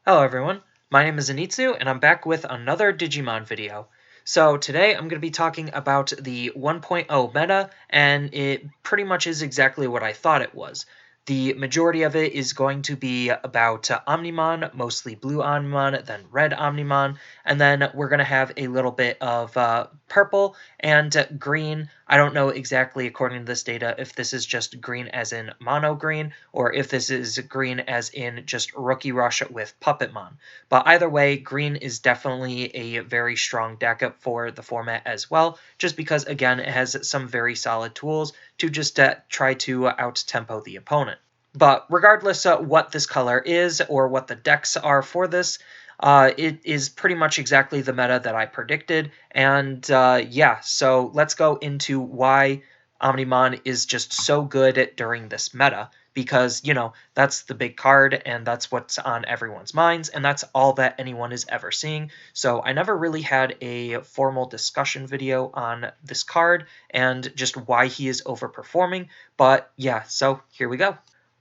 Hello everyone, my name is Anitsu and I'm back with another Digimon video. So today I'm going to be talking about the 1.0 meta, and it pretty much is exactly what I thought it was. The majority of it is going to be about Omnimon, mostly blue Omnimon, then red Omnimon, and then we're going to have a little bit of purple and green. I don't know exactly, according to this data, if this is just green as in mono green, or if this is green as in just Rookie Rush with Puppetmon. But either way, green is definitely a very strong deck up for the format as well, just because, again, it has some very solid tools to just try to out-tempo the opponent. But regardless what this color is or what the decks are for this, it is pretty much exactly the meta that I predicted. And yeah, so let's go into why Omnimon is just so good during this meta. Because, that's the big card, and that's what's on everyone's minds, and that's all that anyone is ever seeing. So I never really had a formal discussion video on this card and just why he is overperforming. But yeah, so here we go.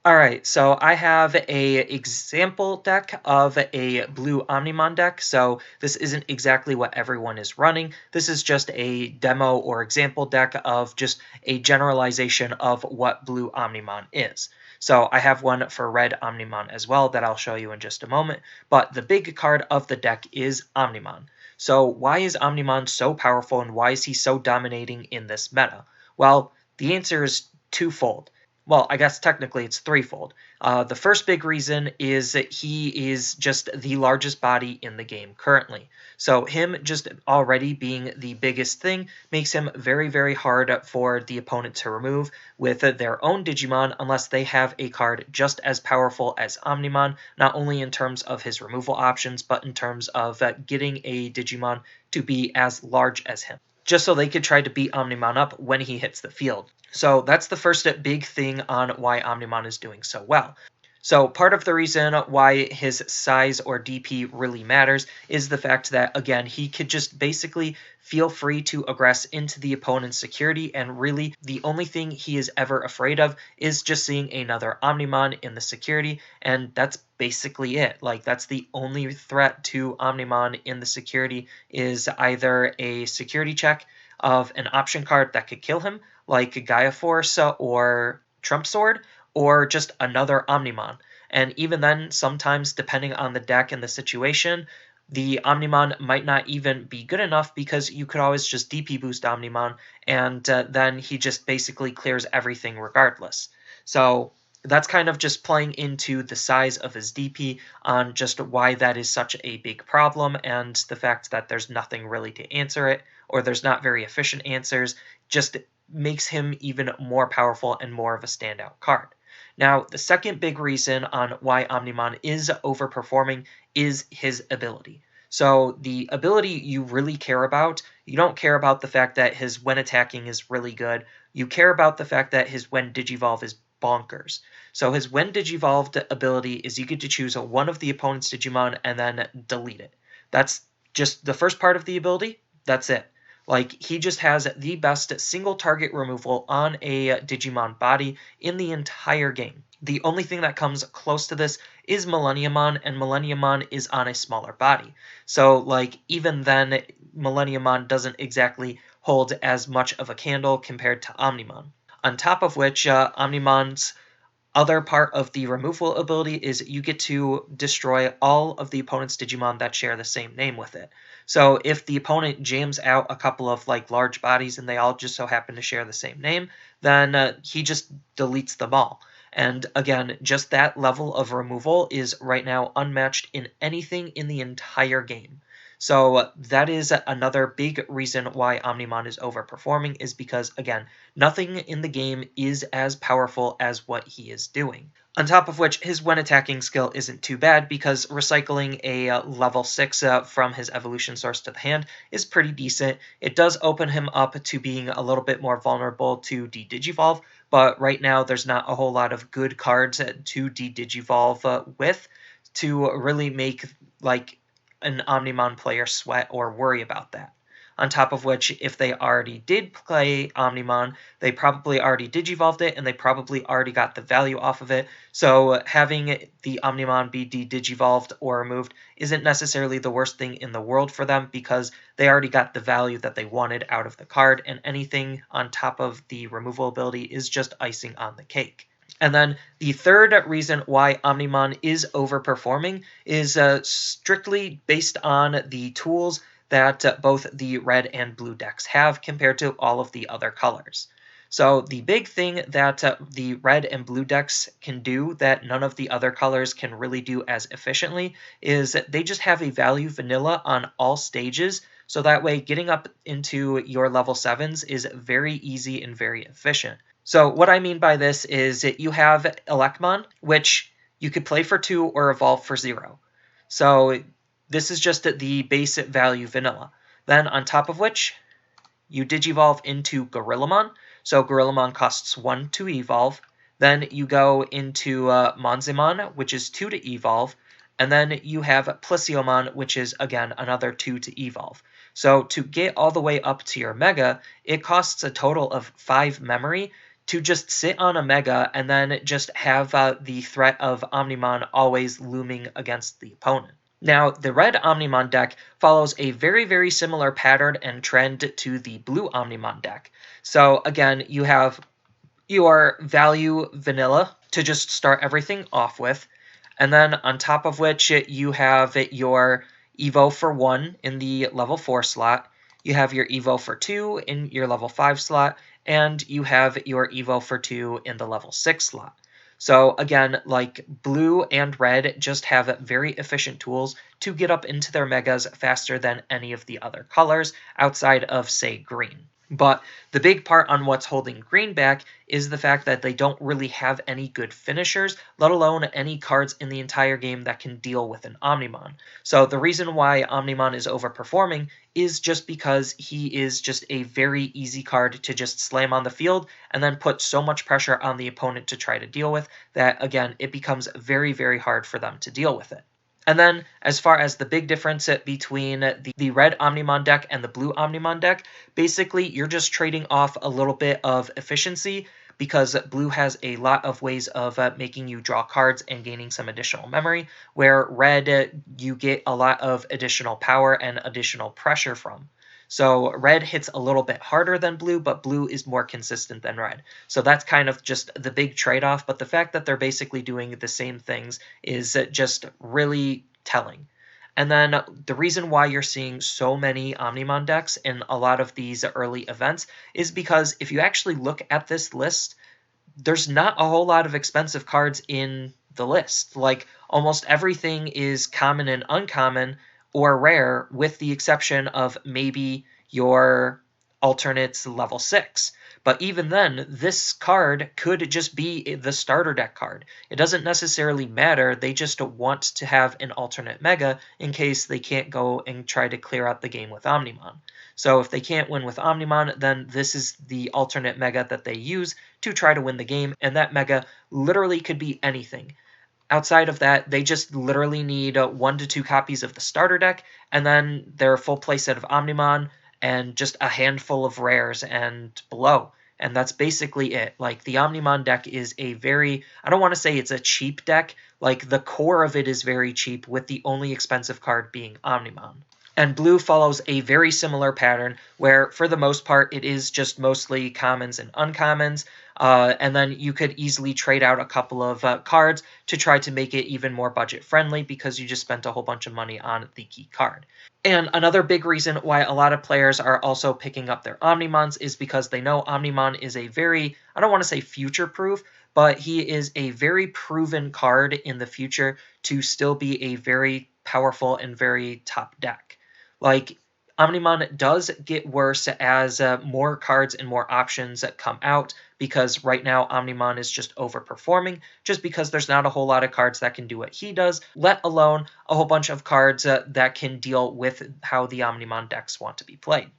Alright, so I have a example deck of a blue Omnimon deck, so this isn't exactly what everyone is running. This is just a demo or example deck of just a generalization of what blue Omnimon is. So I have one for red Omnimon as well that I'll show you in just a moment, but the big card of the deck is Omnimon. So why is Omnimon so powerful and why is he so dominating in this meta? Well, the answer is twofold. Well, I guess technically it's threefold. The first big reason is that he is just the largest body in the game currently. So him just already being the biggest thing makes him very, very hard for the opponent to remove with their own Digimon unless they have a card just as powerful as Omnimon, not only in terms of his removal options, but in terms of getting a Digimon to be as large as him, just so they could try to beat Omnimon up when he hits the field. So that's the first big thing on why Omnimon is doing so well. So part of the reason why his size or DP really matters is the fact that, again, he could just basically feel free to aggress into the opponent's security, and really the only thing he is ever afraid of is just seeing another Omnimon in the security, and that's basically it. Like, that's the only threat to Omnimon in the security, is either a security check of an option card that could kill him, like Gaia Force or Trump Sword, or just another Omnimon. And even then, sometimes, depending on the deck and the situation, the Omnimon might not even be good enough, because you could always just DP boost Omnimon, and then he just basically clears everything regardless. So that's kind of just playing into the size of his DP on just why that is such a big problem, and the fact that there's nothing really to answer it, or there's not very efficient answers, just makes him even more powerful and more of a standout card. Now, the second big reason on why Omnimon is overperforming is his ability. So the ability you really care about, you don't care about the fact that his when attacking is really good. You care about the fact that his when digivolve is bonkers. So his when digivolved ability is you get to choose one of the opponent's Digimon and then delete it. That's just the first part of the ability. That's it. Like, he just has the best single target removal on a Digimon body in the entire game. The only thing that comes close to this is milleniummon, and milleniummon is on a smaller body. So, like, even then, milleniummon doesn't exactly hold as much of a candle compared to Omnimon. On top of which, Omnimon's other part of the removal ability is you get to destroy all of the opponent's Digimon that share the same name with it. So if the opponent jams out a couple of large bodies and they all just so happen to share the same name, then he just deletes them all. And again, just that level of removal is right now unmatched in anything in the entire game. So that is another big reason why Omnimon is overperforming, is because, again, nothing in the game is as powerful as what he is doing. On top of which, his when attacking skill isn't too bad, because recycling a level 6 from his evolution source to the hand is pretty decent. It does open him up to being a little bit more vulnerable to De-digivolve, but right now there's not a whole lot of good cards to De-digivolve with to really make, an Omnimon player sweat or worry about that. on top of which, if they already did play Omnimon, they probably already digivolved it, and they probably already got the value off of it. So having the Omnimon be de-digivolved or removed isn't necessarily the worst thing in the world for them, because they already got the value that they wanted out of the card, and anything on top of the removal ability is just icing on the cake. And then the third reason why Omnimon is overperforming is strictly based on the tools that both the red and blue decks have compared to all of the other colors. So the big thing that the red and blue decks can do that none of the other colors can really do as efficiently is that they just have a value vanilla on all stages, so that way getting up into your level 7s is very easy and very efficient. So what I mean by this is that you have Elecmon, which you could play for 2 or evolve for 0. So this is just the base value vanilla. Then on top of which, you digivolve into Gorillamon. So Gorillamon costs 1 to evolve. Then you go into Monzimon, which is 2 to evolve. And then you have Plesiomon, which is, again, another 2 to evolve. So to get all the way up to your Mega, it costs a total of 5 memory to just sit on a Mega and then just have the threat of Omnimon always looming against the opponent. Now, the red Omnimon deck follows a very, very similar pattern and trend to the blue Omnimon deck. So again, you have your value vanilla to just start everything off with, and then on top of which you have your Evo for 1 in the level 4 slot, you have your Evo for 2 in your level 5 slot, and you have your Evo for 2 in the level 6 slot. So again, like blue and red just have very efficient tools to get up into their megas faster than any of the other colors outside of, say, green. But the big part on what's holding green back is the fact that they don't really have any good finishers, let alone any cards in the entire game that can deal with an Omnimon. So the reason why Omnimon is overperforming is just because he is just a very easy card to just slam on the field and then put so much pressure on the opponent to try to deal with that, again, it becomes very, very hard for them to deal with it. And then, as far as the big difference between the red Omnimon deck and the blue Omnimon deck, basically you're just trading off a little bit of efficiency, because blue has a lot of ways of making you draw cards and gaining some additional memory, where red you get a lot of additional power and additional pressure from. So red hits a little bit harder than blue, but blue is more consistent than red. So that's kind of just the big trade-off, but the fact that they're basically doing the same things is just really telling. And then the reason why you're seeing so many Omnimon decks in a lot of these early events is because if you actually look at this list, there's not a whole lot of expensive cards in the list. Like, almost everything is common and uncommon, or rare, with the exception of maybe your alternates level 6. But even then, this card could just be the starter deck card. It doesn't necessarily matter, they just want to have an alternate Mega in case they can't go and try to clear out the game with Omnimon. So if they can't win with Omnimon, then this is the alternate Mega that they use to try to win the game, and that Mega literally could be anything. Outside of that, they just literally need 1 to 2 copies of the starter deck, and then their full playset of Omnimon, and just a handful of rares and below. And that's basically it. Like, the Omnimon deck is a very, I don't want to say it's a cheap deck, like the core of it is very cheap, with the only expensive card being Omnimon. And blue follows a very similar pattern, where for the most part it is just mostly commons and uncommons, and then you could easily trade out a couple of cards to try to make it even more budget friendly, because you just spent a whole bunch of money on the key card. And another big reason why a lot of players are also picking up their Omnimons is because they know Omnimon is a very, I don't want to say future-proof, but he is a very proven card in the future to still be a very powerful and very top deck. Like, Omnimon does get worse as more cards and more options come out, because right now Omnimon is just overperforming, just because there's not a whole lot of cards that can do what he does, let alone a whole bunch of cards that can deal with how the Omnimon decks want to be played.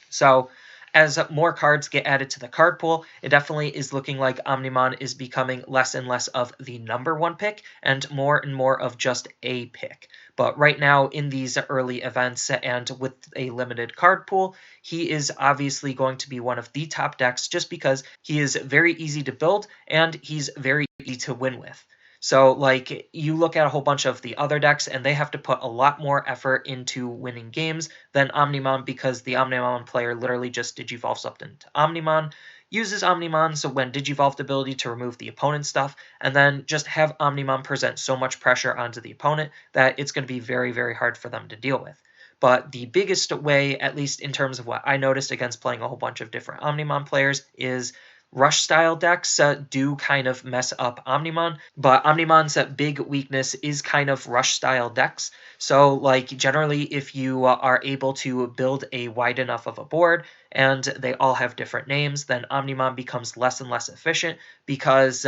So, As more cards get added to the card pool, it definitely is looking like Omnimon is becoming less and less of the number one pick and more of just a pick. But right now, in these early events and with a limited card pool, he is obviously going to be one of the top decks just because he is very easy to build and he's very easy to win with. So, like, you look at a whole bunch of the other decks, and they have to put a lot more effort into winning games than Omnimon because the Omnimon player literally just digivolves up into Omnimon, uses Omnimon's when digivolved ability to remove the opponent's stuff, and then just have Omnimon present so much pressure onto the opponent that it's going to be very, very hard for them to deal with. But the biggest way, at least in terms of what I noticed against playing a whole bunch of different Omnimon players, is rush style decks do kind of mess up Omnimon, but Omnimon's big weakness is kind of rush style decks. So, like, generally, if you are able to build a wide enough of a board and they all have different names, then Omnimon becomes less and less efficient because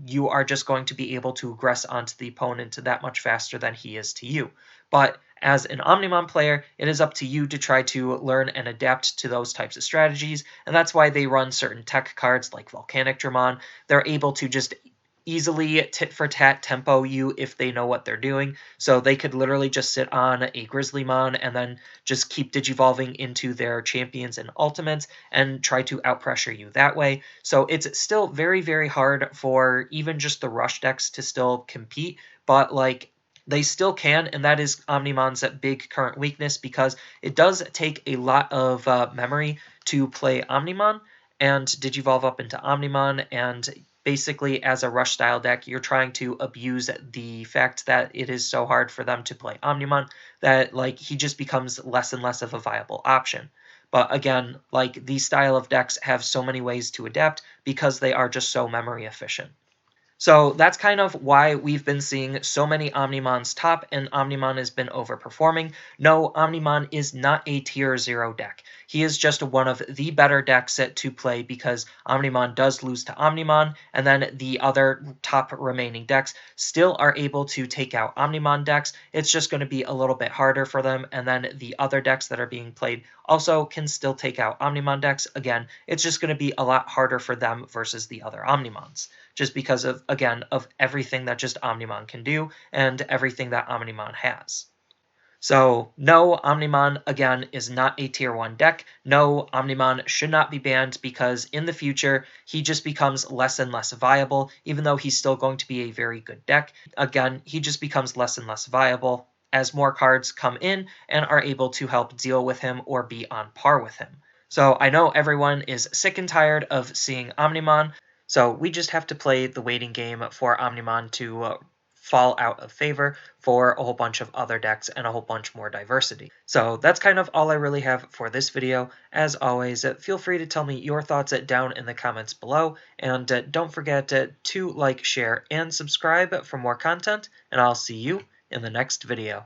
you are just going to be able to aggress onto the opponent that much faster than he is to you. But as an Omnimon player, it is up to you to try to learn and adapt to those types of strategies, and that's why they run certain tech cards like Volcanic Dramon. They're able to just easily tit-for-tat tempo you if they know what they're doing, so they could literally just sit on a Grizzlymon and then just keep digivolving into their champions and ultimates and try to outpressure you that way. So it's still very, very hard for even just the rush decks to still compete, but like they still can, and that is Omnimon's big current weakness because it does take a lot of memory to play Omnimon and digivolve up into Omnimon, and basically as a rush style deck, you're trying to abuse the fact that it is so hard for them to play Omnimon that like he just becomes less and less of a viable option. But again, like these style of decks have so many ways to adapt because they are just so memory efficient. So that's kind of why we've been seeing so many Omnimons top and Omnimon has been overperforming. No, Omnimon is not a tier 0 deck. He is just one of the better decks to play because Omnimon does lose to Omnimon, and then the other top remaining decks still are able to take out Omnimon decks. It's just going to be a little bit harder for them, and then the other decks that are being played also can still take out Omnimon decks. Again, it's just going to be a lot harder for them versus the other Omnimons, just because of, again, of everything that just Omnimon can do and everything that Omnimon has. So, no, Omnimon, again, is not a tier 1 deck. No, Omnimon should not be banned because in the future, he just becomes less and less viable, even though he's still going to be a very good deck. Again, he just becomes less and less viable as more cards come in and are able to help deal with him or be on par with him. So I know everyone is sick and tired of seeing Omnimon, so we just have to play the waiting game for Omnimon to fall out of favor for a whole bunch of other decks and a whole bunch more diversity. So that's kind of all I really have for this video. As always, feel free to tell me your thoughts down in the comments below, and don't forget to like, share, and subscribe for more content, and I'll see you in the next video.